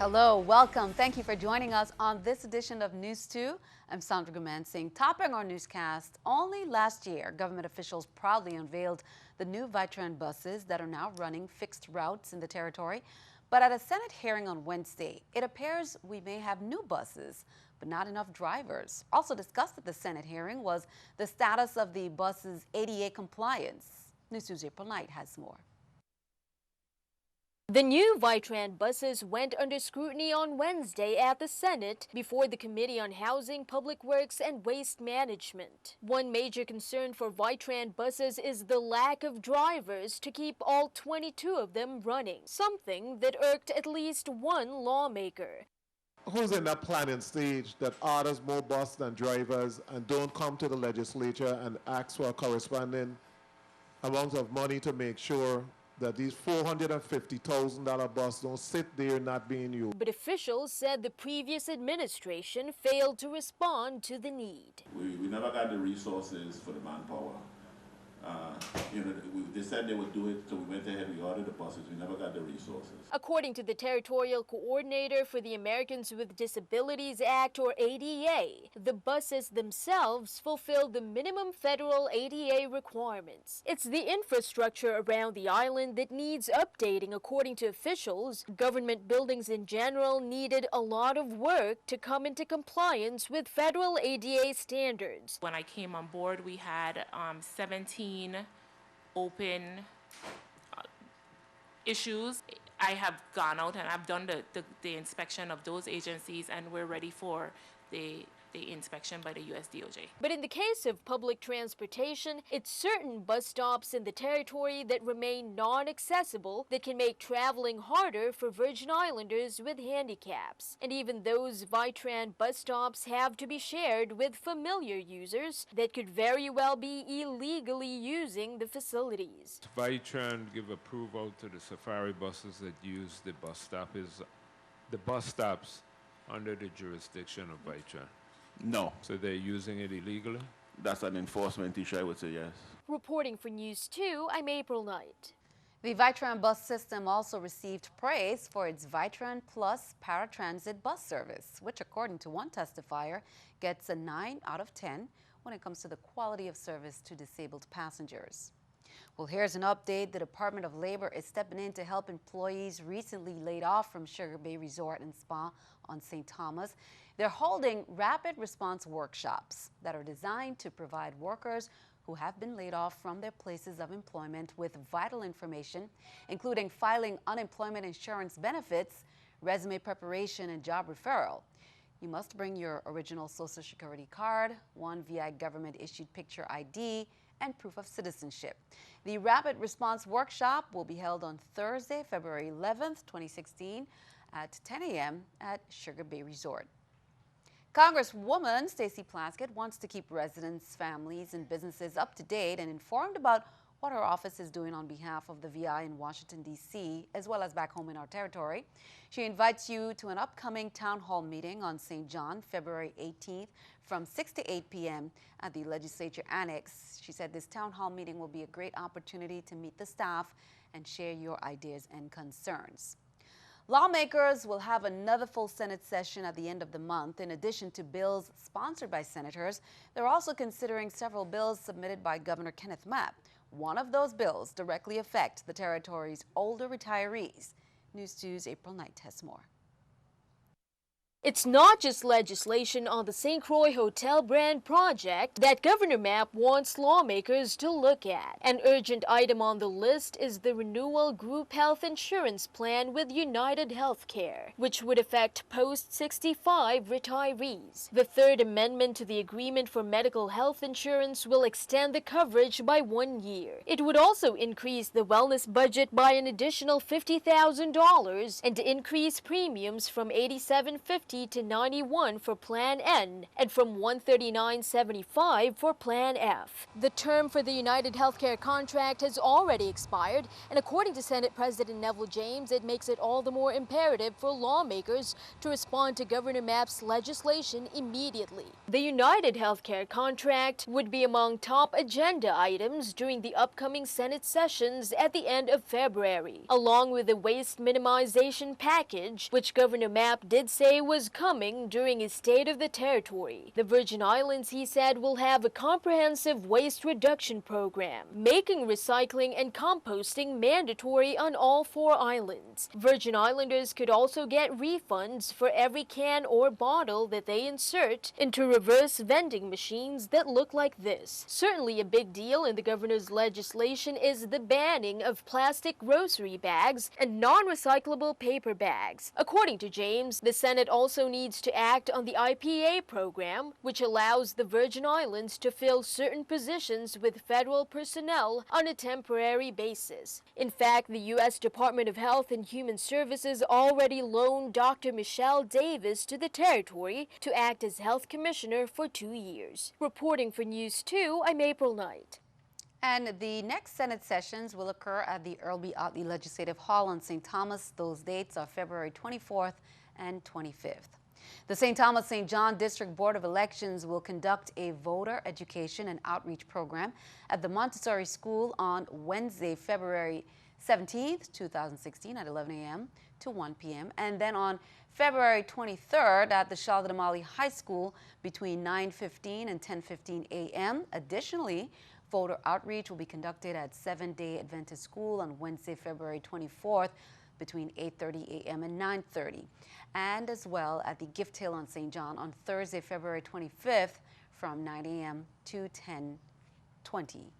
Hello, welcome. Thank you for joining us on this edition of News 2. I'm Sandra Gumansing. Topping our newscast, only last year, government officials proudly unveiled the new Vitran buses that are now running fixed routes in the territory. But at a Senate hearing on Wednesday, it appears we may have new buses, but not enough drivers. Also discussed at the Senate hearing was the status of the bus's ADA compliance. News 2's April Knight has more. The new Vitran buses went under scrutiny on Wednesday at the Senate before the Committee on Housing, Public Works and Waste Management. One major concern for Vitran buses is the lack of drivers to keep all 22 of them running, something that irked at least one lawmaker. Who's in that planning stage that orders more buses than drivers and don't come to the legislature and ask for a corresponding amount of money to make sure that these $450,000 buses don't sit there not being used? But officials said the previous administration failed to respond to the need. We never got the resources for the manpower. They said they would do it, so we went ahead, we ordered the buses. We never got the resources. According to the Territorial Coordinator for the Americans with Disabilities Act, or ADA, the buses themselves fulfill the minimum federal ADA requirements. It's the infrastructure around the island that needs updating, according to officials. Government buildings in general needed a lot of work to come into compliance with federal ADA standards. When I came on board, we had 17 open issues. I have gone out and I've done the inspection of those agencies, and we're ready for the inspection by the US DOJ. But in the case of public transportation, it's certain bus stops in the territory that remain non-accessible that can make traveling harder for Virgin Islanders with handicaps. And even those Vitran bus stops have to be shared with familiar users that could very well be illegally using the facilities. Vitran give approval to the safari buses that use the bus stops under the jurisdiction of Vitran. No. So they're using it illegally? That's an enforcement issue, I would say, yes. Reporting for News 2, I'm April Knight. The Vitran bus system also received praise for its Vitran Plus paratransit bus service, which, according to one testifier, gets a 9 out of 10 when it comes to the quality of service to disabled passengers. Well, here's an update. The Department of Labor is stepping in to help employees recently laid off from Sugar Bay Resort and Spa on St. Thomas. They're holding rapid response workshops that are designed to provide workers who have been laid off from their places of employment with vital information, including filing unemployment insurance benefits, resume preparation, and job referral. You must bring your original Social Security card, one VI government-issued picture ID, and proof of citizenship. The Rapid Response Workshop will be held on Thursday, February 11th, 2016 at 10 a.m. at Sugar Bay Resort. Congresswoman Stacey Plaskett wants to keep residents, families, and businesses up to date and informed about what her office is doing on behalf of the VI in Washington, D.C., as well as back home in our territory. She invites you to an upcoming town hall meeting on St. John, February 18th, from 6 to 8 p.m. at the Legislature Annex. She said this town hall meeting will be a great opportunity to meet the staff and share your ideas and concerns. Lawmakers will have another full Senate session at the end of the month. In addition to bills sponsored by senators, they're also considering several bills submitted by Governor Kenneth Mapp. One of those bills directly affects the territory's older retirees. News 2's April Knight has more. It's not just legislation on the St. Croix Hotel brand project that Governor Mapp wants lawmakers to look at. An urgent item on the list is the renewal group health insurance plan with United Healthcare, which would affect post-65 retirees. The Third Amendment to the Agreement for Medical Health Insurance will extend the coverage by 1 year. It would also increase the wellness budget by an additional $50,000 and increase premiums from $87.50 150 to 91 for Plan N and from 139.75 for Plan F. The term for the United Healthcare contract has already expired, and according to Senate President Neville James, it makes it all the more imperative for lawmakers to respond to Governor Mapp's legislation immediately. The United Healthcare contract would be among top agenda items during the upcoming Senate sessions at the end of February, along with the waste minimization package, which Governor Mapp did say was coming during his State of the Territory. The Virgin Islands, he said, will have a comprehensive waste reduction program, making recycling and composting mandatory on all 4 islands. Virgin Islanders could also get refunds for every can or bottle that they insert into reverse vending machines that look like this. Certainly a big deal in the governor's legislation is the banning of plastic grocery bags and non-recyclable paper bags. According to James, the Senate also needs to act on the IPA program, which allows the Virgin Islands to fill certain positions with federal personnel on a temporary basis. In fact, the U.S. Department of Health and Human Services already loaned Dr. Michelle Davis to the territory to act as health commissioner for 2 years. Reporting for News 2, I'm April Knight. And the next Senate sessions will occur at the Earl B. Otley Legislative Hall on St. Thomas. Those dates are February 24th and 25th. The St. Thomas-St. John District Board of Elections will conduct a voter education and outreach program at the Montessori School on Wednesday, February 17th, 2016 at 11 a.m. to 1 p.m. and then on February 23rd at the Charlotte Amalie High School between 9:15 and 10:15 a.m. Additionally, voter outreach will be conducted at Seventh-day Adventist School on Wednesday, February 24th between 8:30 a.m. and 9:30, and as well at the Gift Hill on St. John on Thursday, February 25th from 9 a.m. to 10:20.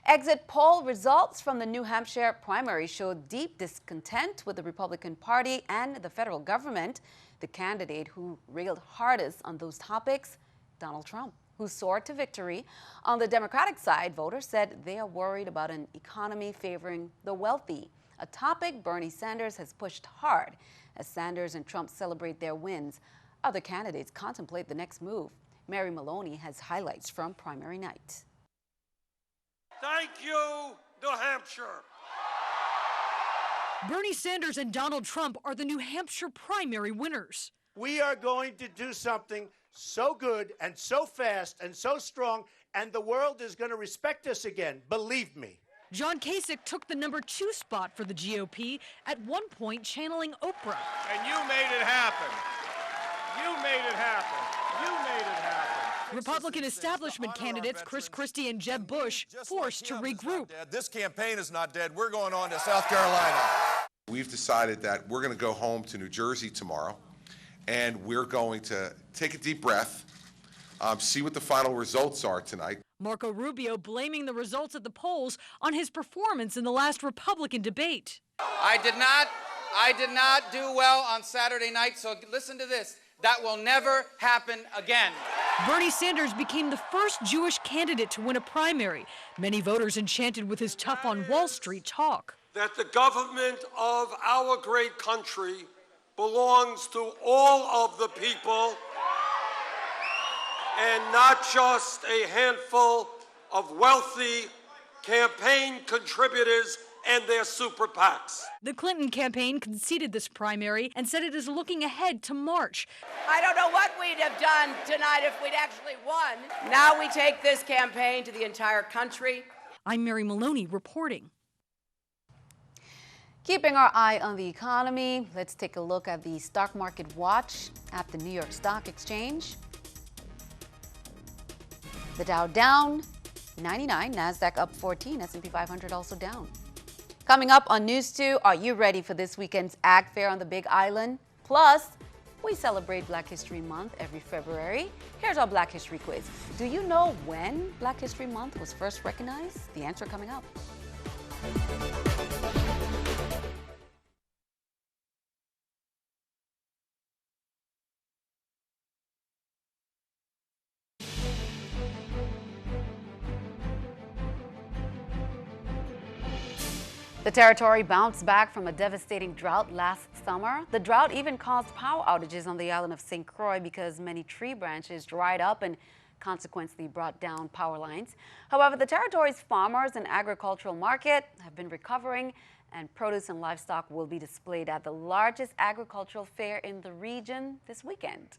Exit poll results from the New Hampshire primary showed deep discontent with the Republican Party and the federal government. The candidate who railed hardest on those topics, Donald Trump, who soared to victory. On the Democratic side, voters said they are worried about an economy favoring the wealthy, a topic Bernie Sanders has pushed hard as Sanders and Trump celebrate their wins. Other candidates contemplate the next move. Mary Maloney has highlights from primary night. Thank you, New Hampshire. Bernie Sanders and Donald Trump are the New Hampshire primary winners. We are going to do something so good and so fast and so strong, and the world is going to respect us again, believe me. John Kasich took the #2 spot for the GOP, at one point channeling Oprah. And you made it happen. You made it happen. You made it happen. Republican establishment candidates Chris Christie and Jeb Bush forced to regroup. This campaign is not dead. We're going on to South Carolina. We've decided that we're going to go home to New Jersey tomorrow, and we're going to take a deep breath, see what the final results are tonight. Marco Rubio blaming the results at the polls on his performance in the last Republican debate. I did not do well on Saturday night, so listen to this. That will never happen again. Bernie Sanders became the first Jewish candidate to win a primary. Many voters enchanted with his tough on Wall Street talk. That the government of our great country belongs to all of the people and not just a handful of wealthy campaign contributors and their super PACs. The Clinton campaign conceded this primary and said it is looking ahead to March. I don't know what we'd have done tonight if we'd actually won. Now we take this campaign to the entire country. I'm Mary Maloney reporting. Keeping our eye on the economy, let's take a look at the stock market watch at the New York Stock Exchange. The Dow down 99, NASDAQ up 14, S&P 500 also down. Coming up on News 2, are you ready for this weekend's Ag Fair on the Big Island? Plus, we celebrate Black History Month every February. Here's our Black History quiz. Do you know when Black History Month was first recognized? The answer coming up. The territory bounced back from a devastating drought last summer. The drought even caused power outages on the island of St. Croix because many tree branches dried up and consequently brought down power lines. However, the territory's farmers and agricultural market have been recovering, and produce and livestock will be displayed at the largest agricultural fair in the region this weekend.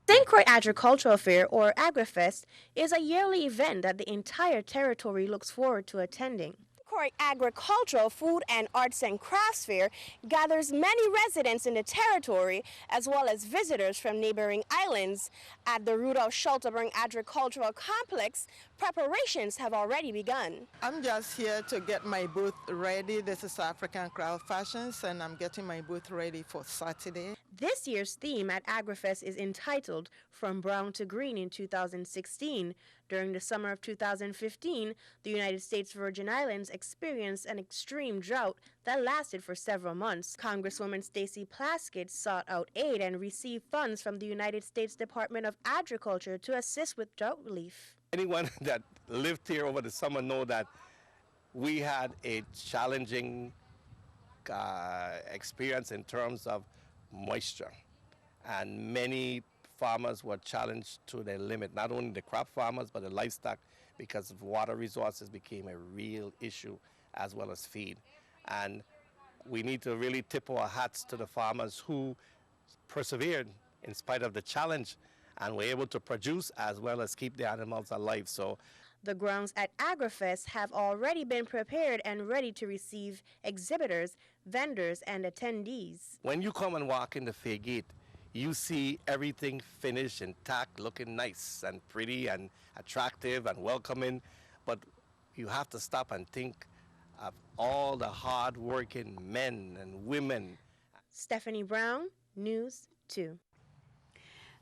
St. Croix Agricultural Fair, or AgriFest, is a yearly event that the entire territory looks forward to attending. Croix Agricultural, Food and Arts and Crafts Fair gathers many residents in the territory as well as visitors from neighboring islands. At the Rudolph Schulterberg Agricultural Complex, preparations have already begun. I'm just here to get my booth ready. This is African Craft Fashions, and I'm getting my booth ready for Saturday. This year's theme at AgriFest is entitled From Brown to Green in 2016. During the summer of 2015, the United States Virgin Islands experienced an extreme drought that lasted for several months. Congresswoman Stacey Plaskett sought out aid and received funds from the United States Department of Agriculture to assist with drought relief. Anyone that lived here over the summer know that we had a challenging experience in terms of moisture, and many farmers were challenged to their limit. Not only the crop farmers, but the livestock, because of water resources became a real issue, as well as feed. And we need to really tip our hats to the farmers who persevered in spite of the challenge and were able to produce as well as keep the animals alive. So the grounds at AgriFest have already been prepared and ready to receive exhibitors, vendors, and attendees. When you come and walk in the fair gate, you see everything finished, intact, looking nice and pretty and attractive and welcoming, but you have to stop and think of all the hard-working men and women. Stephanie Brown, News 2.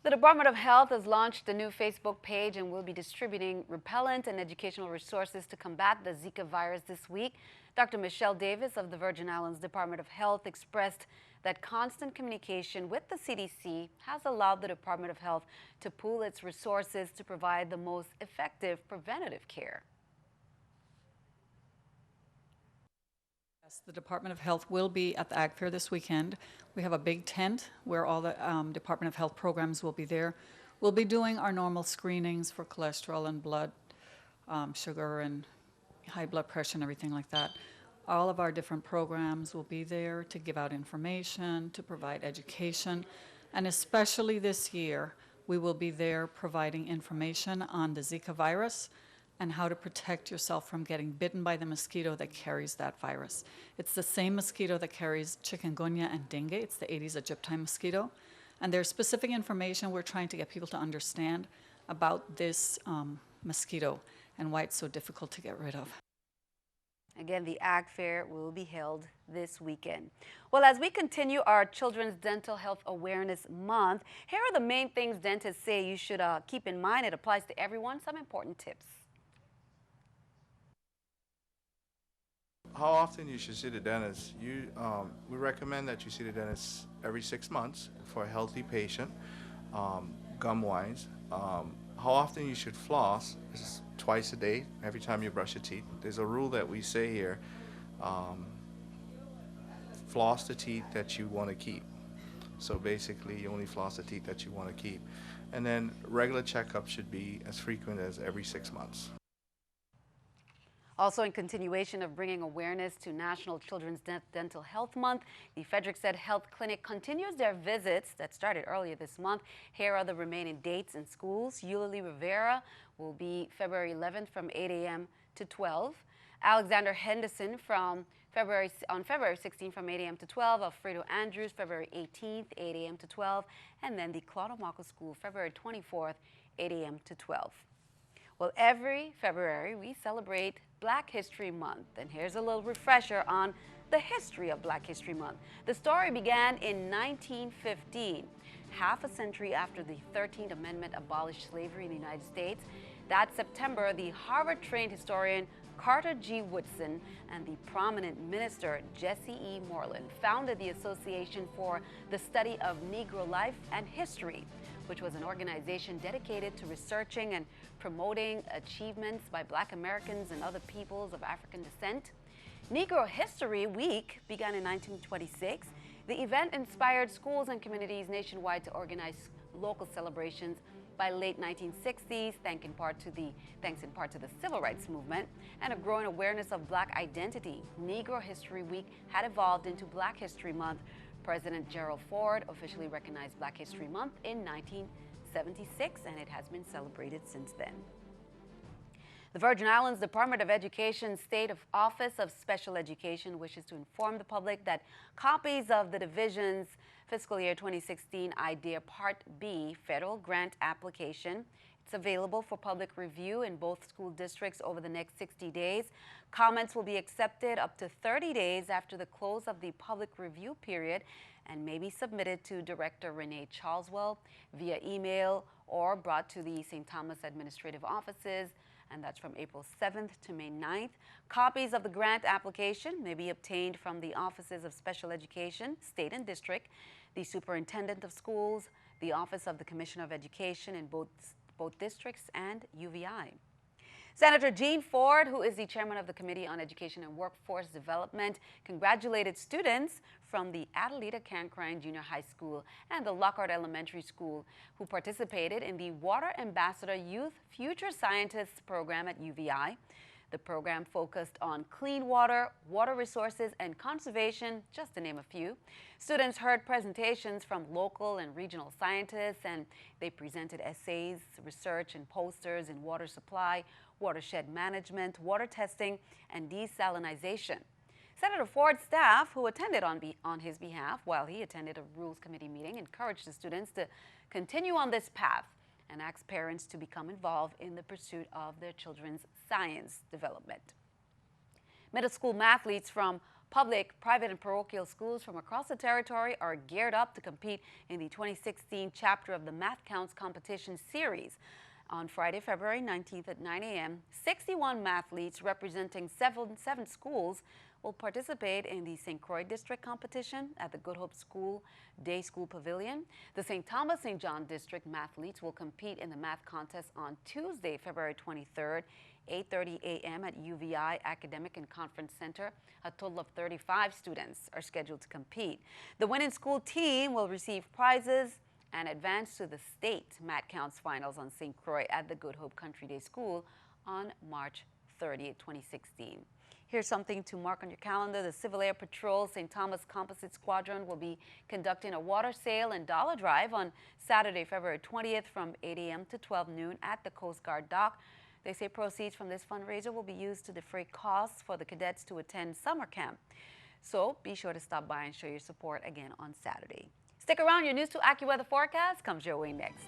The Department of Health has launched a new Facebook page and will be distributing repellent and educational resources to combat the Zika virus this week. Dr. Michelle Davis of the Virgin Islands Department of Health expressed that constant communication with the CDC has allowed the Department of Health to pool its resources to provide the most effective preventative care. The Department of Health will be at the Ag Fair this weekend. We have a big tent where all the Department of Health programs will be there. We'll be doing our normal screenings for cholesterol and blood, sugar and high blood pressure and everything like that. All of our different programs will be there to give out information, to provide education, and especially this year, we will be there providing information on the Zika virus and how to protect yourself from getting bitten by the mosquito that carries that virus. It's the same mosquito that carries chikungunya and dengue. It's the Aedes aegypti mosquito. And there's specific information we're trying to get people to understand about this mosquito and why it's so difficult to get rid of. Again, the Ag Fair will be held this weekend. Well, as we continue our Children's Dental Health Awareness Month, here are the main things dentists say you should keep in mind. It applies to everyone. Some important tips. How often you should see the dentist? We recommend that you see the dentist every 6 months for a healthy patient, gum-wise. How often you should floss is twice a day, every time you brush your teeth. There's a rule that we say here, floss the teeth that you want to keep. So basically, you only floss the teeth that you want to keep. And then regular checkups should be as frequent as every 6 months. Also, in continuation of bringing awareness to National Children's Dental Health Month, the Frederick Said Health Clinic continues their visits that started earlier this month. Here are the remaining dates in schools. Eulalie Rivera will be February 11th from 8 a.m. to 12. Alexander Henderson on February 16th from 8 a.m. to 12. Alfredo Andrews, February 18th, 8 a.m. to 12. And then the Claudio Marco School, February 24th, 8 a.m. to 12. Well, every February we celebrate Black History Month, and here's a little refresher on the history of Black History Month. The story began in 1915, half a century after the 13th Amendment abolished slavery in the United States. That September, the Harvard-trained historian Carter G. Woodson and the prominent minister Jesse E. Moreland founded the Association for the Study of Negro Life and History, which was an organization dedicated to researching and promoting achievements by Black Americans and other peoples of African descent. Negro History Week began in 1926. The event inspired schools and communities nationwide to organize local celebrations by late 1960s, thanks in part to the Civil Rights Movement and a growing awareness of Black identity. Negro History Week had evolved into Black History Month. President Gerald Ford officially recognized Black History Month in 1976, and it has been celebrated since then. The Virgin Islands Department of Education State Office of Special Education wishes to inform the public that copies of the division's fiscal year 2016 IDEA Part B federal grant application. It's available for public review in both school districts over the next 60 days. Comments will be accepted up to 30 days after the close of the public review period and may be submitted to Director Renee Charleswell via email or brought to the St. Thomas Administrative Offices, and that's from April 7th to May 9th. Copies of the grant application may be obtained from the Offices of Special Education, State and District, the Superintendent of Schools, the Office of the Commissioner of Education in both districts, and UVI. Senator Jean Ford, who is the chairman of the Committee on Education and Workforce Development, congratulated students from the Adelita Cancrine Junior High School and the Lockhart Elementary School who participated in the Water Ambassador Youth Future Scientists program at UVI. The program focused on clean water, water resources, and conservation, just to name a few. Students heard presentations from local and regional scientists, and they presented essays, research, and posters in water supply, watershed management, water testing, and desalinization. Senator Ford's staff, who attended on his behalf while he attended a Rules Committee meeting, encouraged the students to continue on this path and asked parents to become involved in the pursuit of their children's science development. Middle school mathletes from public, private, and parochial schools from across the territory are geared up to compete in the 2016 chapter of the Math Counts competition series. On Friday, February 19th at 9 a.m., 61 mathletes representing seven schools will participate in the St. Croix District competition at the Good Hope School Day School Pavilion. The St. Thomas St. John District mathletes will compete in the math contest on Tuesday, February 23rd, 8:30 a.m. at UVI Academic and Conference Center. A total of 35 students are scheduled to compete. The winning school team will receive prizes and advance to the state Math Counts finals on St. Croix at the Good Hope Country Day School on March 30th, 2016. Here's something to mark on your calendar. The Civil Air Patrol St. Thomas Composite Squadron will be conducting a water sale and dollar drive on Saturday, February 20th from 8 a.m. to 12 noon at the Coast Guard dock. They say proceeds from this fundraiser will be used to defray costs for the cadets to attend summer camp. So be sure to stop by and show your support again on Saturday. Stick around. Your News 2 AccuWeather forecast comes your way next.